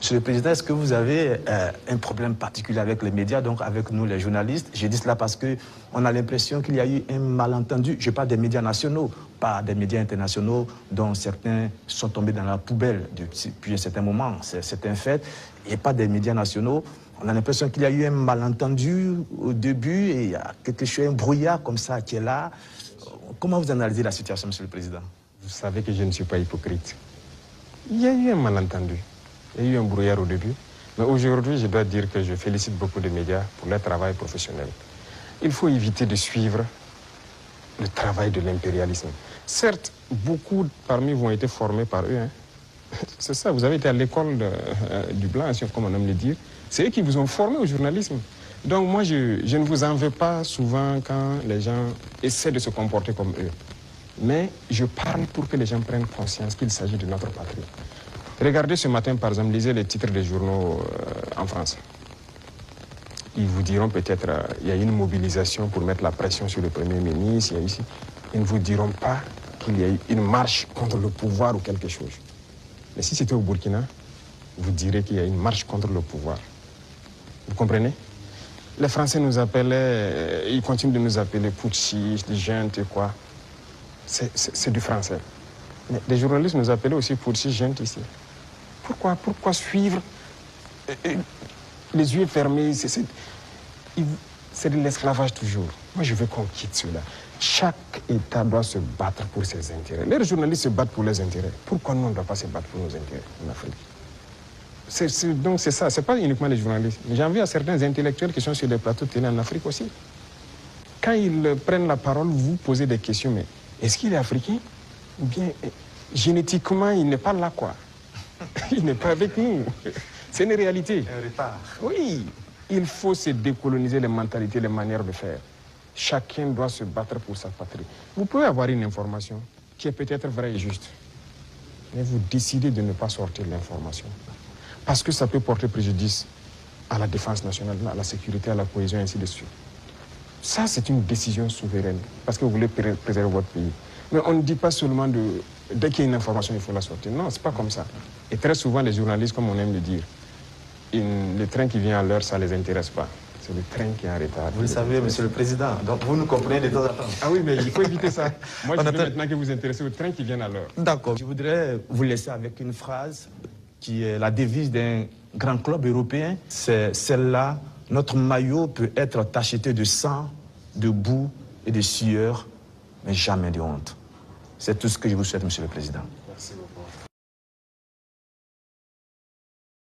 Monsieur le Président, est-ce que vous avez un problème particulier avec les médias, donc avec nous les journalistes? Je dis cela parce qu'on a l'impression qu'il y a eu un malentendu. Je parle des médias nationaux, pas des médias internationaux dont certains sont tombés dans la poubelle depuis un certain moment. C'est un fait. Et pas des médias nationaux. On a l'impression qu'il y a eu un malentendu au début et il y a quelque chose, un brouillard comme ça qui est là. Comment vous analysez la situation, Monsieur le Président? Vous savez que je ne suis pas hypocrite. Il y a eu un malentendu. Il y a eu un brouillard au début. Mais aujourd'hui, je dois dire que je félicite beaucoup de médias pour leur travail professionnel. Il faut éviter de suivre le travail de l'impérialisme. Certes, beaucoup parmi vous ont été formés par eux. Hein. C'est ça, vous avez été à l'école du blanc, comme on aime le dire. C'est eux qui vous ont formé au journalisme. Donc moi, je ne vous en veux pas souvent quand les gens essaient de se comporter comme eux. Mais je parle pour que les gens prennent conscience qu'il s'agit de notre patrie. Regardez ce matin, par exemple, lisez les titres des journaux en France. Ils vous diront peut-être il y a une mobilisation pour mettre la pression sur le Premier ministre, il y a ici. Ils ne vous diront pas qu'il y a eu une marche contre le pouvoir ou quelque chose. Mais si c'était au Burkina, vous direz qu'il y a une marche contre le pouvoir. Vous comprenez? Les Français nous appelaient, ils continuent de nous appeler putschistes, juntes et quoi. C'est du français. Mais les journalistes nous appelaient aussi putschistes, juntes ici. Pourquoi suivre les yeux fermés? C'est de l'esclavage toujours. Moi, je veux qu'on quitte cela. Chaque État doit se battre pour ses intérêts. Les journalistes se battent pour leurs intérêts. Pourquoi nous, on ne doit pas se battre pour nos intérêts en Afrique? Donc c'est ça, c'est pas uniquement les journalistes. Mais j'en veux à certains intellectuels qui sont sur les plateaux de télé en Afrique aussi. Quand ils prennent la parole, vous posez des questions, mais est-ce qu'il est africain? Ou bien, génétiquement, il n'est pas là, quoi. Il n'est pas avec nous. C'est une réalité. Un retard. Oui, il faut se décoloniser les mentalités, les manières de faire. Chacun doit se battre pour sa patrie. Vous pouvez avoir une information qui est peut-être vraie et juste, mais vous décidez de ne pas sortir l'information. Parce que ça peut porter préjudice à la défense nationale, à la sécurité, à la cohésion, et ainsi de suite. Ça, c'est une décision souveraine, parce que vous voulez préserver votre pays. Mais on ne dit pas seulement dès qu'il y a une information, il faut la sortir. Non, c'est pas comme ça. Et très souvent, les journalistes, comme on aime le dire, le train qui vient à l'heure, ça ne les intéresse pas. C'est le train qui est en retard. Vous le savez, Monsieur le Président, donc vous nous comprenez de temps en temps. Ah oui, mais il faut éviter ça. Moi, je veux maintenant que vous intéressez au train qui vient à l'heure. D'accord. Je voudrais vous laisser avec une phrase qui est la devise d'un grand club européen. C'est celle-là: notre maillot peut être tacheté de sang, de boue et de sueur, mais jamais de honte. C'est tout ce que je vous souhaite, Monsieur le Président.